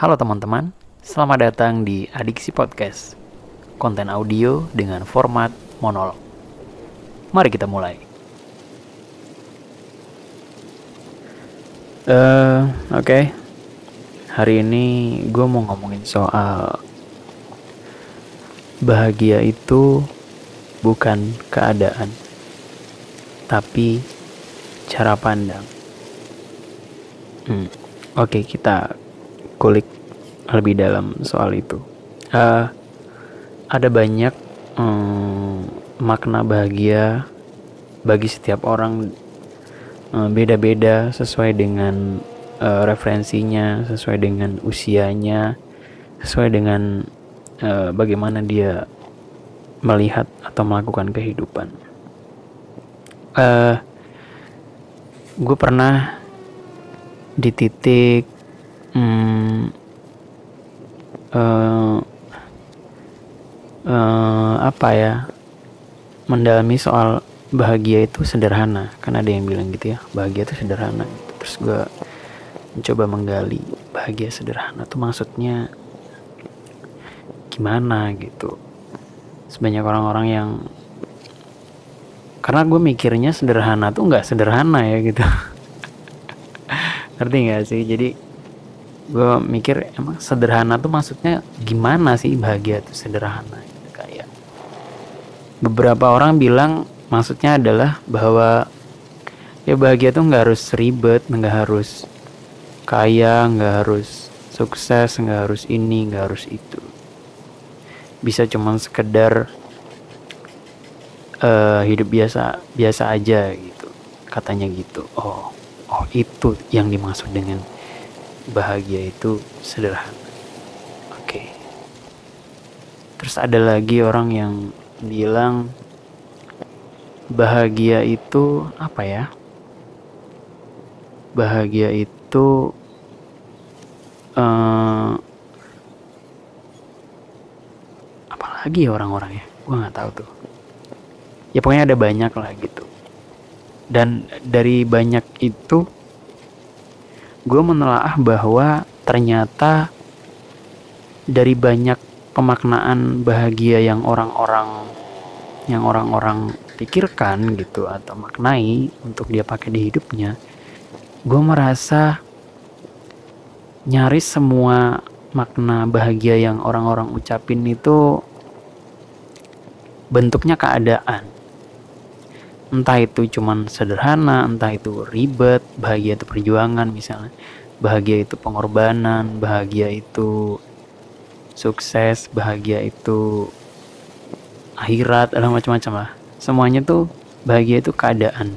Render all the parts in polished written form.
Halo teman-teman, selamat datang di Adiksi Podcast, konten audio dengan format monolog. Mari kita mulai. Oke. Hari ini gue mau ngomongin soal bahagia itu bukan keadaan, tapi cara pandang. Oke, kita kulik lebih dalam soal itu. Ada banyak makna bahagia bagi setiap orang, beda-beda sesuai dengan referensinya, sesuai dengan usianya, sesuai dengan bagaimana dia melihat atau melakukan kehidupan. Gue pernah di titik mendalami soal bahagia itu sederhana. Kan ada yang bilang gitu ya, bahagia itu sederhana gitu. Terus gue mencoba menggali bahagia sederhana tuh maksudnya gimana gitu. Sebanyak orang-orang yang, karena gue mikirnya sederhana tuh nggak sederhana ya gitu. Ngerti gak sih? Jadi gue mikir emang sederhana tuh maksudnya gimana sih bahagia tuh sederhana gitu. Kayak beberapa orang bilang maksudnya adalah bahwa ya bahagia tuh nggak harus ribet, nggak harus kaya, nggak harus sukses, nggak harus ini, nggak harus itu. Bisa cuman sekedar hidup biasa biasa aja gitu, katanya gitu. Oh itu yang dimaksud dengan bahagia itu sederhana. Oke. Terus ada lagi orang yang bilang bahagia itu apa ya? Bahagia itu apalagi ya orang-orang ya? Gue nggak tahu tuh. Ya pokoknya ada banyak lah gitu. Dan dari banyak itu gue menelaah bahwa ternyata dari banyak pemaknaan bahagia yang orang-orang pikirkan gitu atau maknai untuk dia pakai di hidupnya, gue merasa nyaris semua makna bahagia yang orang-orang ucapin itu bentuknya keadaan. Entah itu cuman sederhana, entah itu ribet, bahagia itu perjuangan misalnya, bahagia itu pengorbanan, bahagia itu sukses, bahagia itu akhirat, ada macam-macam lah. Semuanya tuh bahagia itu keadaan.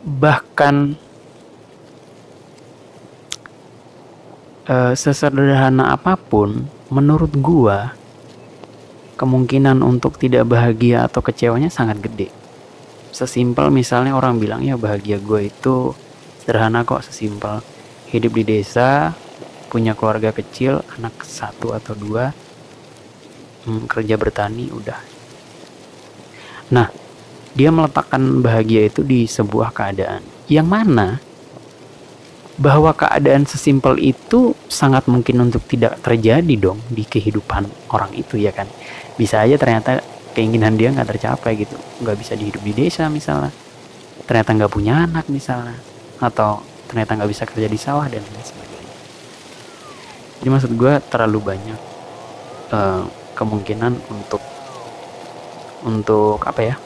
Bahkan sesederhana apapun, menurut gua kemungkinan untuk tidak bahagia atau kecewanya sangat gede. Sesimpel misalnya orang bilang ya bahagia gue itu sederhana kok, sesimpel hidup di desa, punya keluarga kecil, anak 1 atau 2, kerja bertani, udah. Nah, dia meletakkan bahagia itu di sebuah keadaan yang mana bahwa keadaan sesimpel itu sangat mungkin untuk tidak terjadi dong di kehidupan orang itu, ya kan. Bisa aja ternyata keinginan dia nggak tercapai gitu, nggak bisa dihidup di desa misalnya, ternyata nggak punya anak misalnya, atau ternyata nggak bisa kerja di sawah dan lain sebagainya. Jadi maksud gue terlalu banyak kemungkinan untuk apa ya,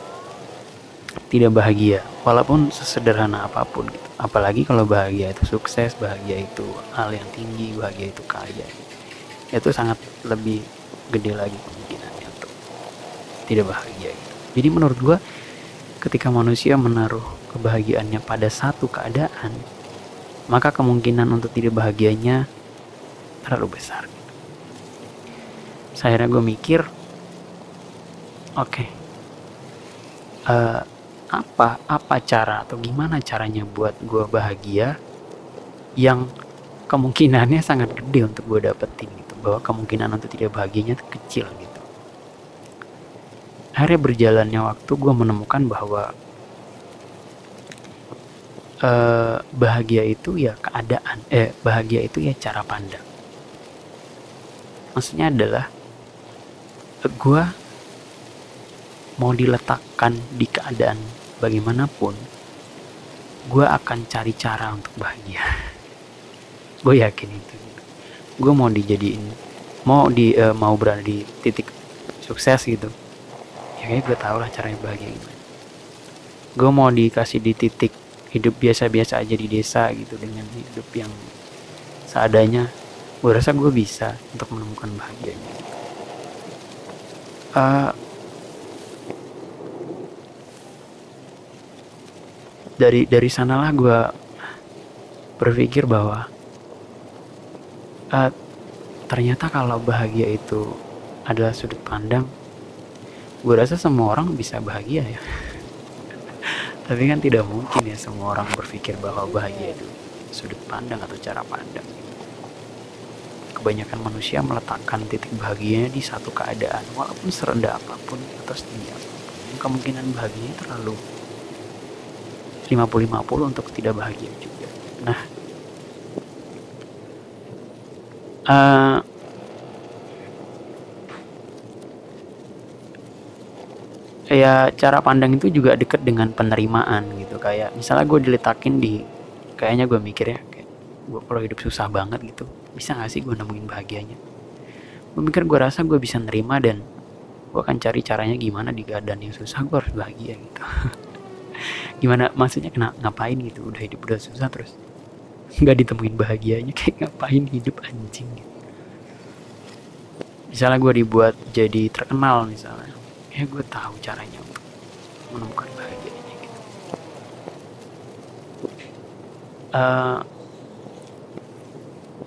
tidak bahagia walaupun sesederhana apapun gitu. Apalagi kalau bahagia itu sukses, bahagia itu hal yang tinggi, bahagia itu kaya, itu sangat lebih gede lagi kemungkinannya untuk tidak bahagia gitu. Jadi menurut gue ketika manusia menaruh kebahagiaannya pada satu keadaan, maka kemungkinan untuk tidak bahagianya terlalu besar gitu. Akhirnya gue mikir, oke, apa cara atau gimana caranya buat gue bahagia yang kemungkinannya sangat gede untuk gue dapetin gitu, bahwa kemungkinan untuk tidak bahagianya kecil gitu. Akhirnya berjalannya waktu gue menemukan bahwa bahagia itu ya keadaan, bahagia itu ya cara pandang. Maksudnya adalah gue mau diletakkan di keadaan bagaimanapun, gue akan cari cara untuk bahagia. Gue yakin itu. Gue mau dijadiin, mau berada di titik sukses gitu, ya kayak gue tau lah caranya bahagia gimana. Gue mau dikasih di titik hidup biasa-biasa aja di desa gitu, dengan hidup yang seadanya, gue rasa gue bisa untuk menemukan bahagianya. Dari sanalah gue berpikir bahwa ternyata kalau bahagia itu adalah sudut pandang, gue rasa semua orang bisa bahagia ya. Tapi kan tidak mungkin ya semua orang berpikir bahwa bahagia itu sudut pandang atau cara pandang. Kebanyakan manusia meletakkan titik bahagianya di satu keadaan, walaupun serendah apapun atau setinggi apapun. Kemungkinan bahagianya terlalu 50-50 untuk tidak bahagia juga. Nah, ya cara pandang itu juga dekat dengan penerimaan gitu. Kayak misalnya gue diletakin di, kayaknya gue mikir ya, kayak gue kalau hidup susah banget gitu, bisa gak sih gue nemuin bahagianya. Gue mikir, gue rasa gue bisa nerima, dan gue akan cari caranya gimana di keadaan yang susah gue harus bahagia gitu. Gimana maksudnya, ngapain gitu, udah hidup udah susah terus nggak ditemuin bahagianya, kayak ngapain hidup anjing gitu. Misalnya gue dibuat jadi terkenal misalnya, ya gue tahu caranya untuk menemukan bahagianya gitu.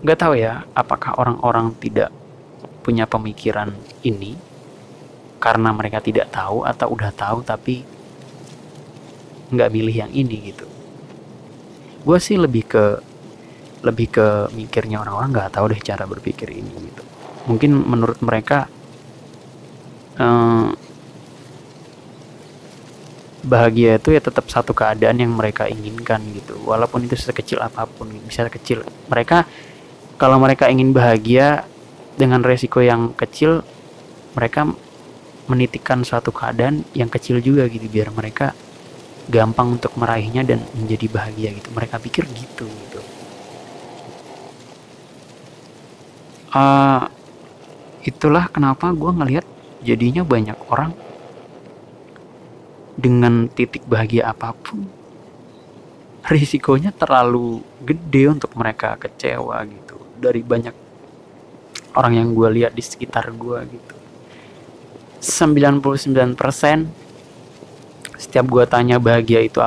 Nggak tahu ya, apakah orang-orang tidak punya pemikiran ini karena mereka tidak tahu, atau udah tahu tapi nggak milih yang ini gitu. Gue sih lebih ke mikirnya orang-orang nggak tahu deh cara berpikir ini gitu. Mungkin menurut mereka bahagia itu ya tetap satu keadaan yang mereka inginkan gitu, walaupun itu sekecil apapun. Bisa kecil, mereka kalau mereka ingin bahagia dengan resiko yang kecil, mereka menitikkan suatu keadaan yang kecil juga gitu, biar mereka gampang untuk meraihnya dan menjadi bahagia gitu. Mereka pikir gitu. Itulah kenapa gue ngelihat jadinya banyak orang dengan titik bahagia apapun, risikonya terlalu gede untuk mereka kecewa gitu. Dari banyak orang yang gue lihat di sekitar gue gitu, 99% setiap gue tanya bahagia itu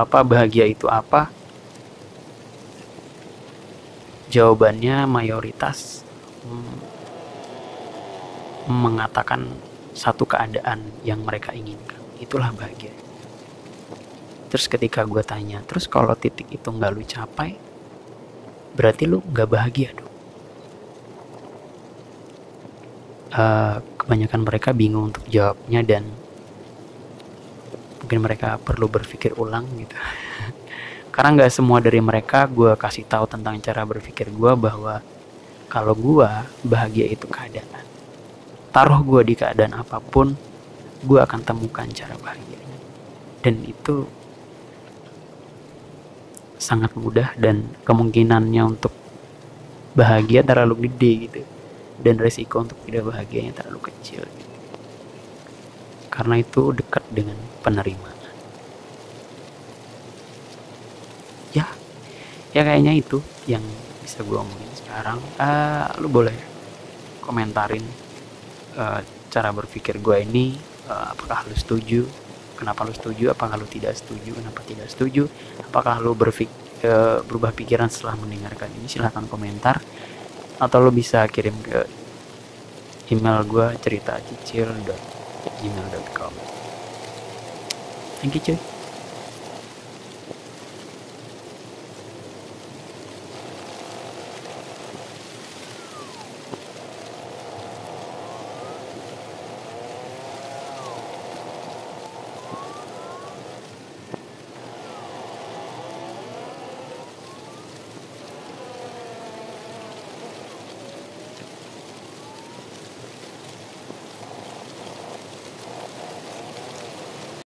apa, jawabannya mayoritas mengatakan satu keadaan yang mereka inginkan, itulah bahagia. Terus ketika gue tanya, terus kalau titik itu gak lu capai, berarti lu gak bahagia dong. Kebanyakan mereka bingung untuk jawabnya, dan mungkin mereka perlu berpikir ulang gitu. Karena gak semua dari mereka gue kasih tahu tentang cara berpikir gue, bahwa kalau gue bahagia itu keadaan. Taruh gue di keadaan apapun, gue akan temukan cara bahagianya. Dan itu sangat mudah, dan kemungkinannya untuk bahagia terlalu gede gitu, dan resiko untuk tidak bahagianya terlalu kecil gitu. Karena itu dekat dengan penerimaan. Ya kayaknya itu yang bisa gue omongin sekarang. Lu boleh komentarin cara berpikir gue ini, apakah lu setuju, kenapa lu setuju, apakah lu tidak setuju, kenapa tidak setuju, apakah lu berubah pikiran setelah mendengarkan ini. Silahkan komentar, atau lu bisa kirim ke email gue, ceritacicil@gmail.com. Thank you cuy.